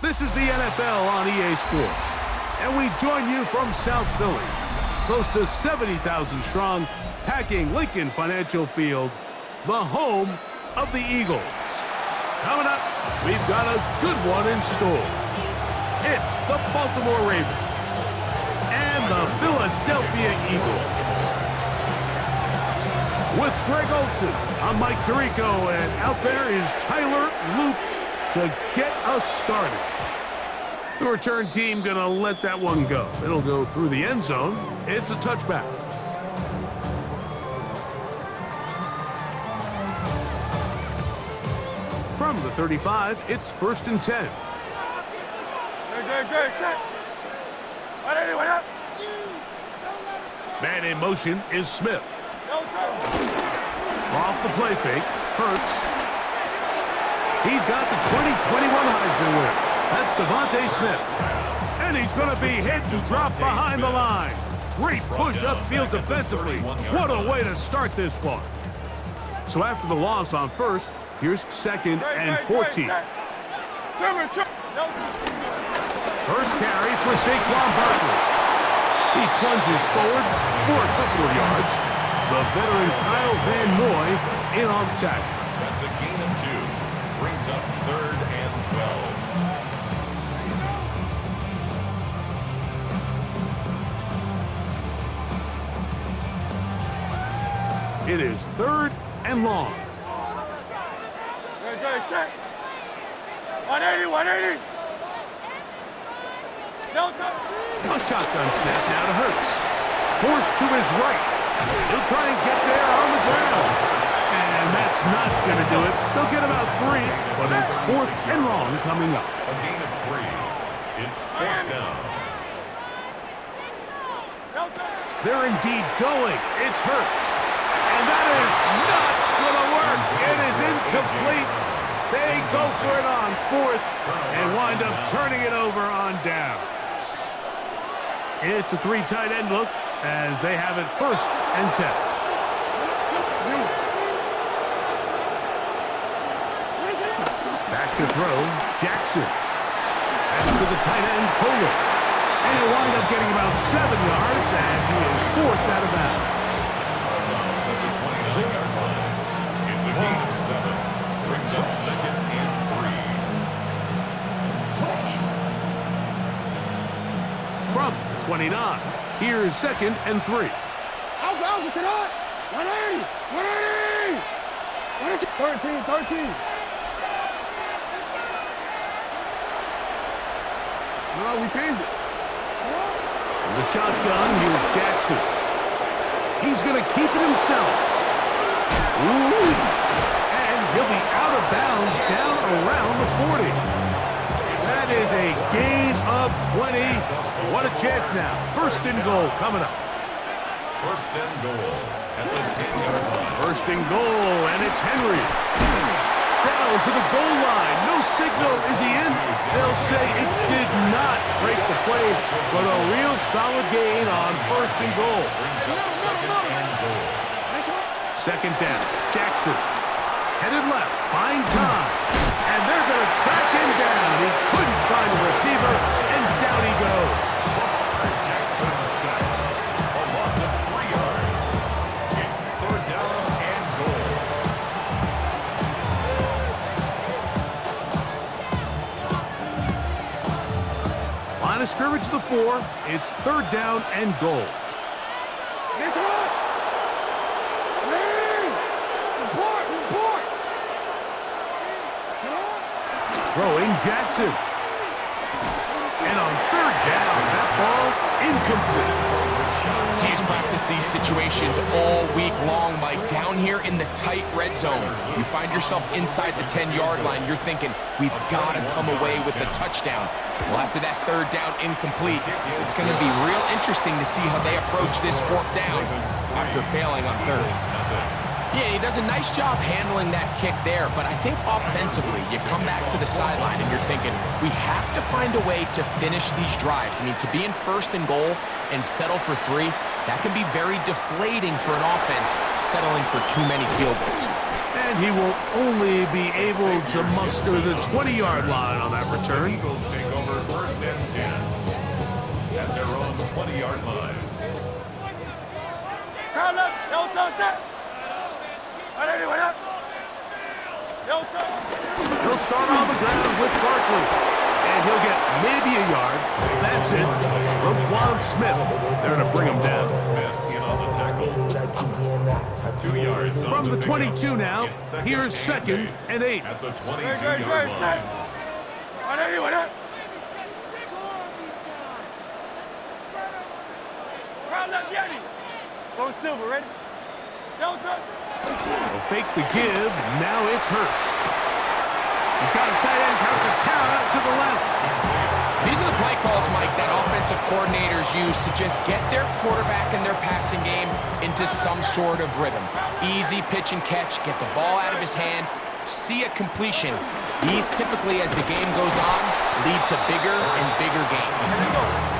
This is the NFL on EA Sports, and we join you from South Philly, close to 70,000 strong, packing Lincoln Financial Field, the home of the Eagles. Coming up, we've got a good one in store. It's the Baltimore Ravens and the Philadelphia Eagles. With Greg Olson, I'm Mike Tirico, and out there is Tyler Loop to get us started. The return team gonna let that one go. It'll go through the end zone. It's a touchback. From the 35, it's 1st and 10. Good. Set. Man in motion is Smith. Off the play fake, Hurts. He's got the 2021 Heisman winner. That's Devontae Smith. And he's going to be hit and drop behind the line. Great push upfield defensively. What a way to start this one. So after the loss on first, here's 2nd and 14. First carry for Saquon Barkley. He plunges forward for a couple of yards. The veteran Kyle Van Noy in on the tackle. That's a gain of 2. Brings up 3rd and 12. It is 3rd and long. Good. Set. 180. No time. A shotgun snap now to Hurts. Forced to his right. He'll try and get there on the ground. And that's not going to do it. They'll get about 3, but it's 4th and long coming up. A gain of 3. It's 4th down. They're indeed going. It's Hurts. And that is not going to work. It is incomplete. They go for it on 4th and wind up turning it over on down. It's a 3 tight end look as they have it 1st and 10. Back to throw, Jackson. Back to the tight end, Kohler. And he'll wind up getting about 7 yards as he is forced out of bounds. At the 29-yard line. It's a gain of 7. Brings up 2nd and 3. From the 29, here's 2nd and 3. Alpha, sit on. 180. 13. No, we changed it. The shotgun, here's Jackson. He's going to keep it himself. Ooh. And he'll be out of bounds down around the 40. That is a gain of 20. What a chance now. 1st and goal coming up. 1st and goal at the 10-yard line. 1st and goal, and it's Henry. Down to the goal line. No signal. Is he in? They'll say it did not break the play, but a real solid gain on 1st and goal. Brings up 2nd and goal. 2nd down. Jackson. Headed left. Buying time. And they're going to track him down. He couldn't find the receiver, and down he goes. Jackson sacked. A loss of 3 yards. It's 3rd down and goal. Line of scrimmage to the 4. It's 3rd down and goal. Throwing Jackson. And on 3rd down, that ball incomplete. Teams practice these situations all week long, Mike. Down here in the tight red zone, you find yourself inside the 10-yard line. You're thinking, we've got to come away with a touchdown. Well, after that 3rd down incomplete, it's going to be real interesting to see how they approach this 4th down after failing on 3rd. Yeah, he does a nice job handling that kick there, but I think offensively, you come back to the sideline and you're thinking, we have to find a way to finish these drives. I mean, to be in 1st and goal and settle for 3, That can be very deflating for an offense settling for too many field goals. And he will only be able to muster the 20-yard line on that return. Eagles take over first and 10 at their own 20-yard line. He'll start on the ground with Barkley. And he'll get maybe a yard. That's it. Roquan Smith there to bring him down. Smith in on the tackle. 2 yards From the 22 now, here's second and 8. at the 22-yard line. Go Silver, ready? He'll fake the give. Now it's Hurts. He's got a tight end, Calcaterra, to the left. These are the play calls, Mike, that offensive coordinators use to just get their quarterback and their passing game into some sort of rhythm. Easy pitch and catch, get the ball out of his hand, see a completion. These typically, as the game goes on, lead to bigger and bigger gains.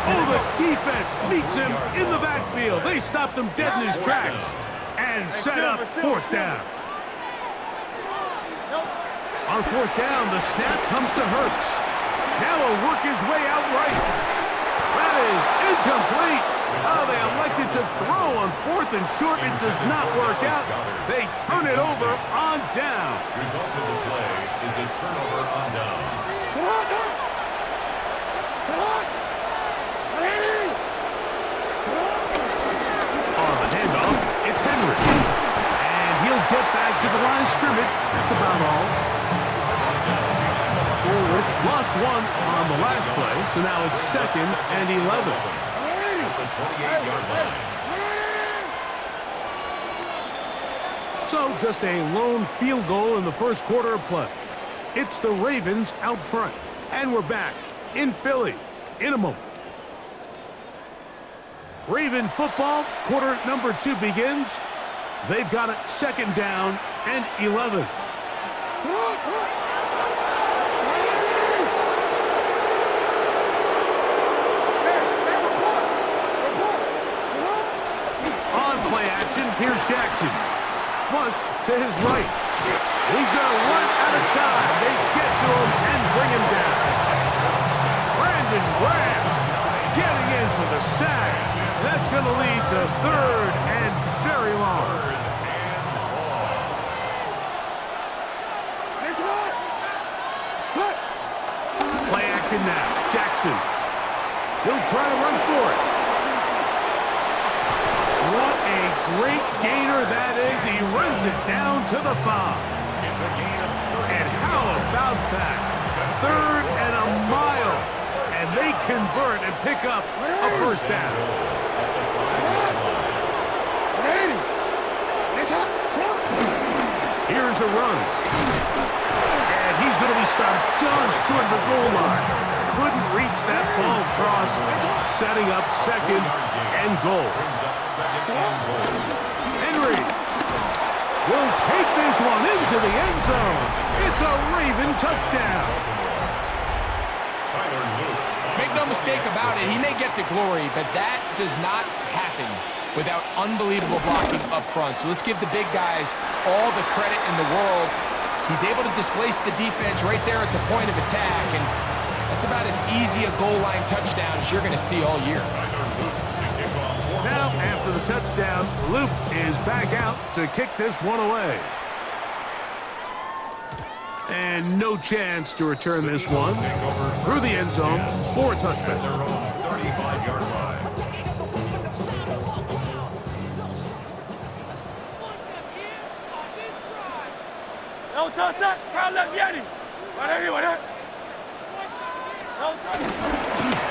Oh, the defense meets him in the backfield. They stopped him dead in his tracks and set up fourth down. On fourth down, the snap comes to Hurts. Now he'll work his way out right. That is incomplete. Oh, they elected to throw on fourth and short. It does not work out. They turn it over on down. Result of the play is a turnover on down. On the handoff, it's Henry. And he'll get back to the line of scrimmage. That's about all. Lost one on the last play, so now it's second and 11. At the 28-yard line. So just a lone field goal in the first quarter of play. It's the Ravens out front. And we're back in Philly in a moment. Raven football, quarter number 2 begins. They've got it second down and 11. Here's Jackson. Flush to his right. He's going to run out of time. They get to him and bring him down. Brandon Graham getting in for the sack. That's going to lead to third and very long. Play action now. Jackson. He'll try to run for it. What a great gainer that is. He runs it down to the 5. It's a gain of 30. And how about that? Third and a mile. And they convert and pick up a first down. Here's a run. And he's going to be stopped just short of the goal line. Couldn't reach that ball cross, setting up second and goal. Henry will take this one into the end zone. It's a Raven touchdown. Make no mistake about it, he may get the glory, but that does not happen without unbelievable blocking up front. So let's give the big guys all the credit in the world. He's able to displace the defense right there at the point of attack, and that's about as easy a goal line touchdown as you're going to see all year. Now, after the touchdown, Luke is back out to kick this one away. And no chance to return this one through the end zone for a touchdown. Their own 35-yard line.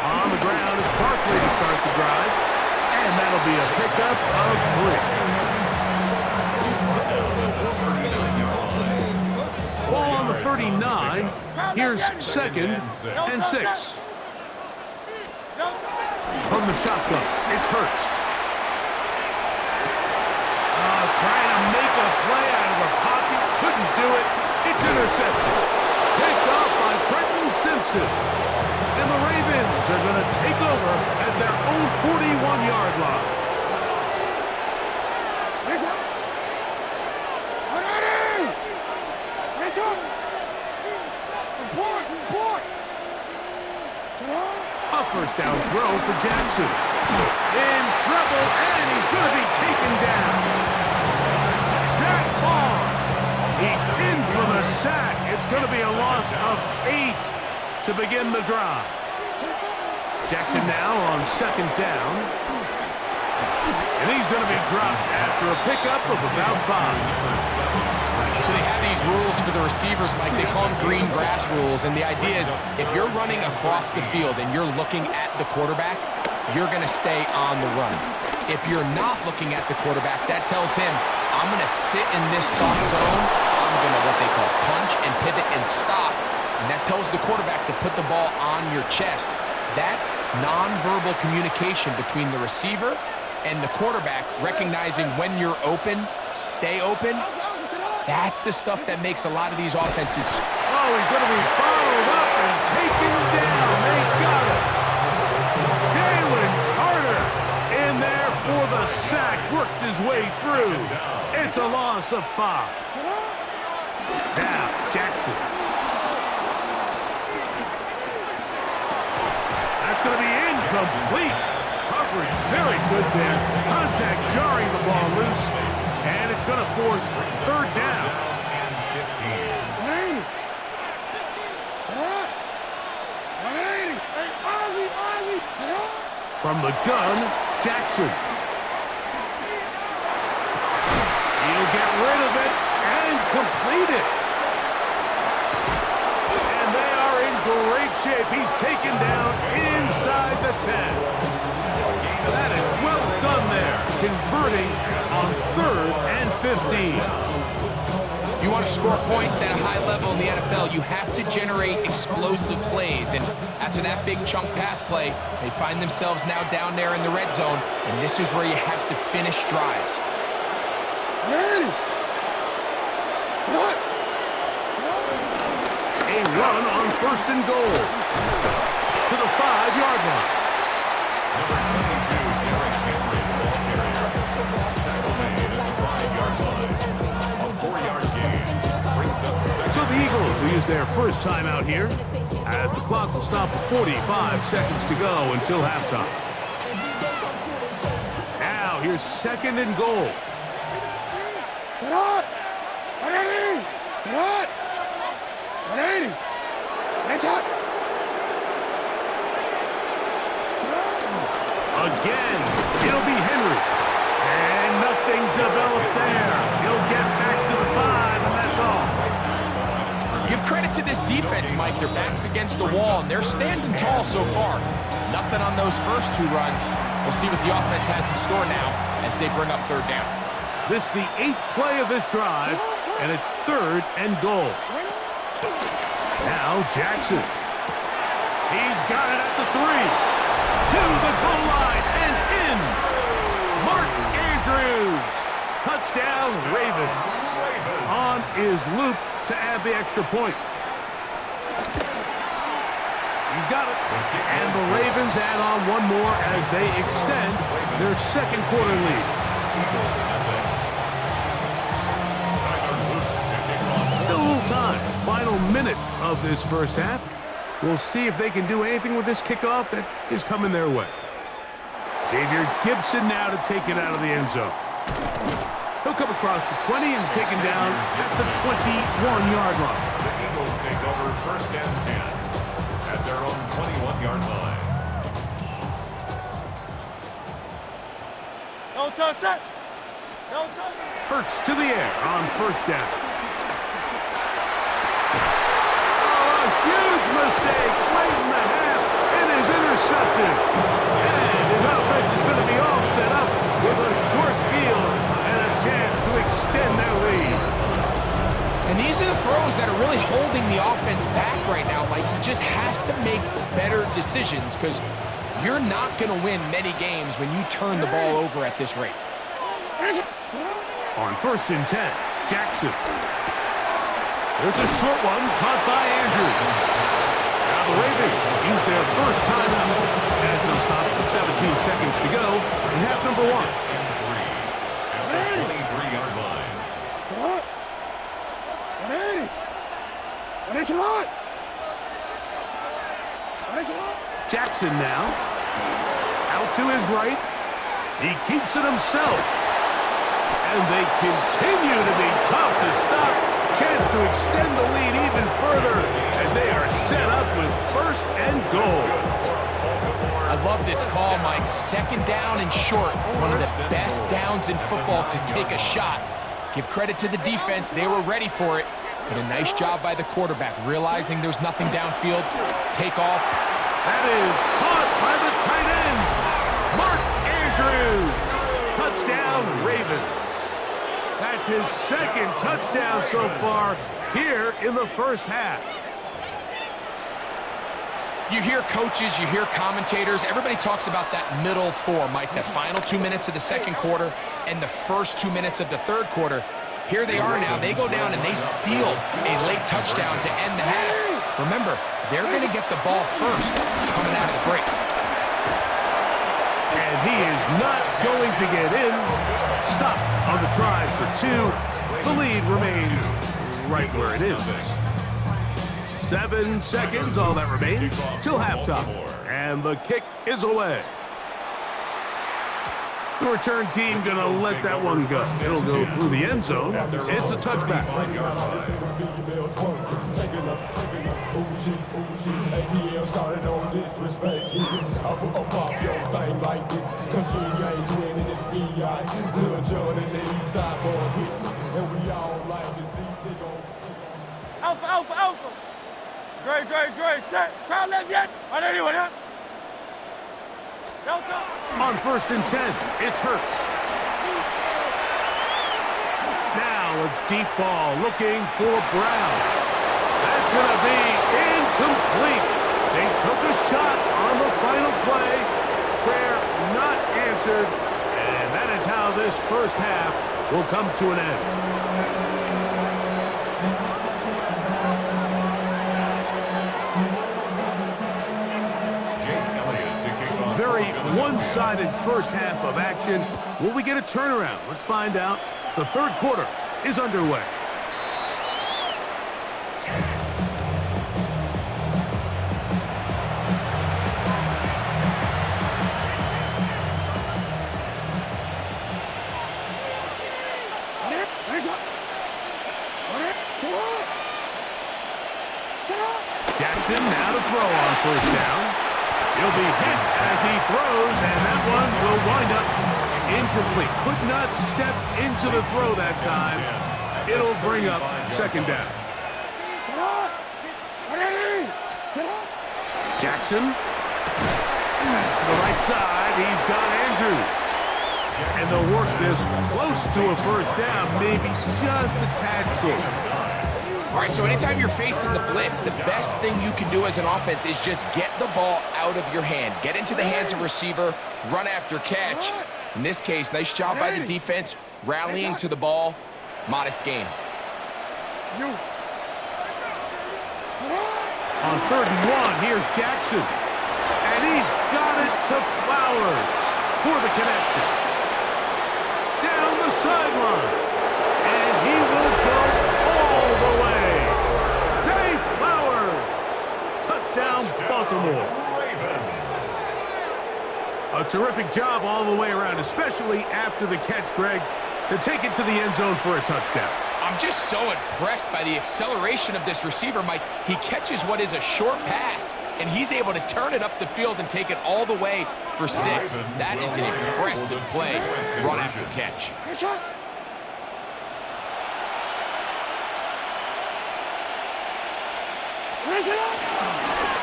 On the ground is Barkley to start the drive. And that'll be a pickup of 3. Ball on the 39. Here's second and 6. From the shotgun, it's Hurts. Trying to make a play out of the pocket. Couldn't do it. It's intercepted. Picked off by Trenton Simpson. And the Ravens are going to take over at their own 41-yard line. down throw for Jackson. In trouble, and he's going to be taken down. Zach Ball. He's in for the sack. It's going to be a loss of 8 to begin the drive. Jackson now on second down. And he's going to be dropped after a pickup of about 5. So they have these rules for the receivers, Mike. They call them green grass rules. And the idea is if you're running across the field and you're looking at the quarterback, you're going to stay on the run. If you're not looking at the quarterback, that tells him, I'm going to sit in this soft zone. I'm going to what they call punch and pivot and stop. And that tells the quarterback to put the ball on your chest. That nonverbal communication between the receiver and the quarterback, recognizing when you're open, stay open, that's the stuff that makes a lot of these offenses. Oh, he's going to be followed up and taken down. They got it. Jalen Carter in there for the sack, worked his way through. It's a loss of 5. Now, Jackson. That's going to be incomplete. Coverage very good there. Contact jarring the ball loose. And it's going to force third down. From the gun, Jackson. He'll get rid of it and complete it. And they are in great shape. He's taken down inside the 10. That is well done there, converting on 3rd and 15. If you want to score points at a high level in the NFL, you have to generate explosive plays. And after that big chunk pass play, they find themselves now down there in the red zone, and this is where you have to finish drives. A run on 1st and goal to the 5-yard line. So the Eagles will use their first timeout here, as the clock will stop at 45 seconds to go until halftime. Now here's 2nd and goal. Get up! 180! Get up! 180! That's up! Again, it'll be Henry. And nothing developed there. He'll get back to the 5, and that's all. Give credit to this defense, Mike. Their back's against the wall, and they're standing tall so far. Nothing on those first 2 runs. We'll see what the offense has in store now as they bring up 3rd down. This is the 8th play of this drive, and it's 3rd and goal. Now Jackson. He's got it at the 3. To the goal line and in. Mark Andrews. Touchdown, Ravens. On is Luke to add the extra point. He's got it. And the Ravens add on one more as they extend their 2nd quarter lead. Still a little time. Final minute of this first half. We'll see if they can do anything with this kickoff that is coming their way. Xavier Gibson now to take it out of the end zone. He'll come across the 20 and taken down at the 21-yard line. The Eagles take over 1st and 10 at their own 21-yard line. No touch that! No touch! Hurts to the air on 1st down. Huge mistake late in the half. It is intercepted. And his offense is going to be all set up with a short field and a chance to extend their lead. And these are the throws that are really holding the offense back right now. Like, he just has to make better decisions because you're not going to win many games when you turn the ball over at this rate. On 1st and 10, Jackson. There's a short one caught by Andrews. Now the Ravens use their first timeout as they'll stop with 17 seconds to go in half number 1. At the 23-yard line. What? 180! What is it? Jackson now Out to his right. He keeps it himself. And they continue to be tough to stop. Chance to extend the lead even further as they are set up with 1st and goal. I love this call, Mike. 2nd down and short. One of the best downs in football to take a shot. Give credit to the defense. They were ready for it. But a nice job by the quarterback, realizing there's nothing downfield. Take off. That is caught by the tight end, Mark Andrews. Touchdown, Ravens. That's his 2nd touchdown so far here in the 1st half. You hear coaches, you hear commentators, everybody talks about that middle 4, Mike, the final 2 minutes of the 2nd quarter and the first 2 minutes of the 3rd quarter. Here they are now. They go down and they steal a late touchdown to end the half. Remember, they're going to get the ball first coming out of the break. And he is not going to get in. Stop on the try for 2. The lead remains right where it is. 7 seconds, all that remains, till halftime. And the kick is away. The return team gonna let that one go. It'll go through the end zone. It's a touchback. Alpha, alpha, alpha. Great, great, great. Set. Crowd left yet? On anyone, huh? Delta. On 1st and 10, it's Hurts. Now a deep ball looking for Brown. That's going to be incomplete. They took a shot on the final play. Prayer not answered. And that is how this 1st half will come to an end. Very one-sided 1st half of action. Will we get a turnaround? Let's find out. The 3rd quarter is underway. Jackson now to throw on 1st down. He'll be hit as he throws, and that one will wind up incomplete. Could not step into the throw that time. It'll bring up 2nd down. Jackson. Pass to the right side. He's got Andrews. And they'll work this close to a 1st down, maybe just a tad short. All right, so anytime you're facing the blitz, the best thing you can do as an offense is just get the ball out of your hand. Get into the hands of receiver, run after catch. In this case, nice job by the defense, rallying to the ball. Modest gain. On 3rd and 1, here's Jackson. And he's got it to Flowers for the connection. Down the sideline. And he will go all the way. Touchdown, Baltimore. A terrific job all the way around, especially after the catch, Greg, to take it to the end zone for a touchdown. I'm just so impressed by the acceleration of this receiver, Mike. He catches what is a short pass, and he's able to turn it up the field and take it all the way for 6. That is an impressive play, run after catch.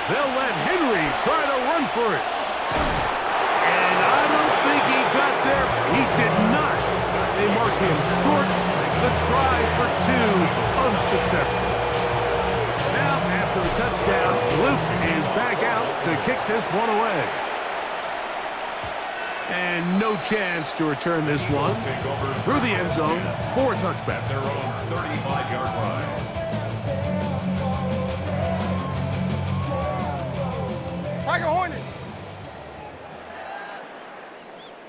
They'll let Henry try to run for it. And I don't think he got there. He did not. They mark him short. The try for 2, unsuccessful. Now, after the touchdown, Luke is back out to kick this one away. And no chance to return this one through the end zone for a touchback. Their own 35-yard line. Tiger Hornet.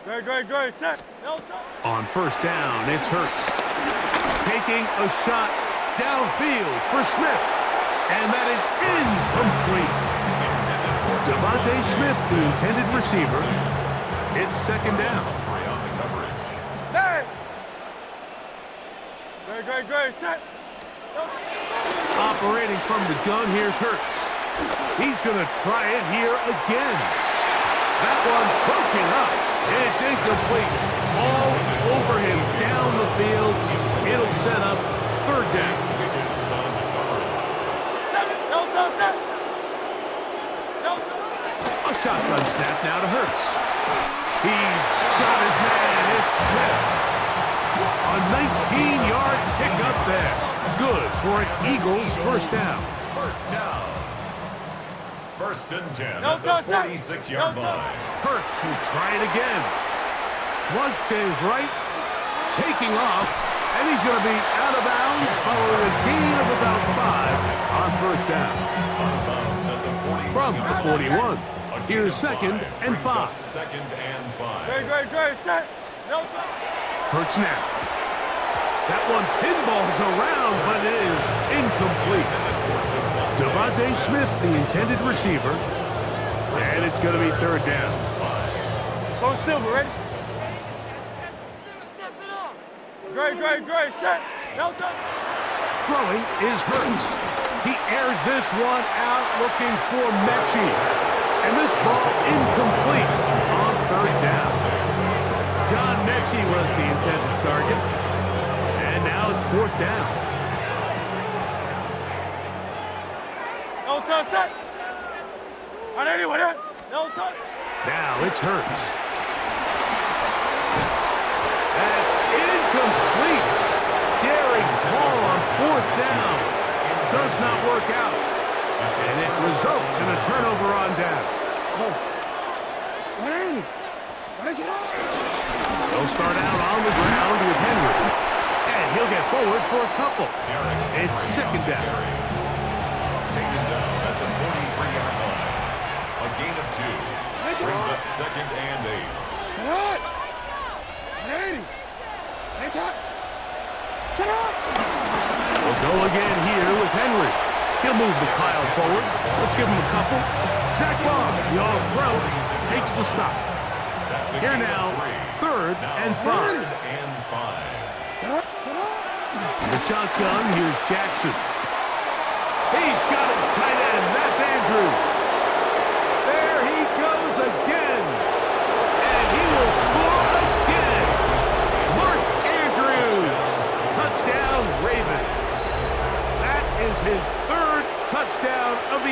Great, great. Set. On 1st down, it's Hurts. Taking a shot downfield for Smith. And that is incomplete. Intended for Devontae Smith, the intended receiver. It's second down. Humphrey on the coverage. Hey! Great, set. Operating from the gun, here's Hurts. He's going to try it here again. That one broken up. It's incomplete. All over him down the field. It'll set up third down. Wiggins on the coverage. A shotgun snap now to Hurts. He's got his man. It's Smith. A 19-yard pickup there. Good for an Eagles first down. First down. First and 10 No at the touch, 46-yard no line. Hurts will try it again. Flush to his right. Taking off. And he's going to be out of bounds following a gain of about 5 on first down. Out of bounds at the 40. From the 41. Here's second and 5. Second and 5. Great, set. Hurts now. That one pinballs around, but it is incomplete. Devontae Smith, the intended receiver. And it's going to be third down. Go Silver, ready? Great, set. Throwing is Hurts. He airs this one out looking for Mechie. And this ball incomplete on third down. John Mechie was the intended target. And now it's fourth down. No touch, set. On anyone, no touch. Now it's Hurts. That's incomplete. Daring ball on fourth down. Does not work out. And it results in a turnover on down. They'll start out on the ground with Henry. And he'll get forward for a couple. It's second down. Taken down at the 43-yard line. A gain of 2. Brings up second and 8. We'll go again here with Henry. He'll move the pile forward. Let's give him a couple. Zach Bond, the all-pro, takes the stop. That's a Here gain of now, 3. third Now and 5. third and 5. The shotgun, here's Jackson. He's got his tight end. That's Andrew. There he goes again. And he will score again. Mark Andrews. Touchdown, Ravens. That is his third touchdown of the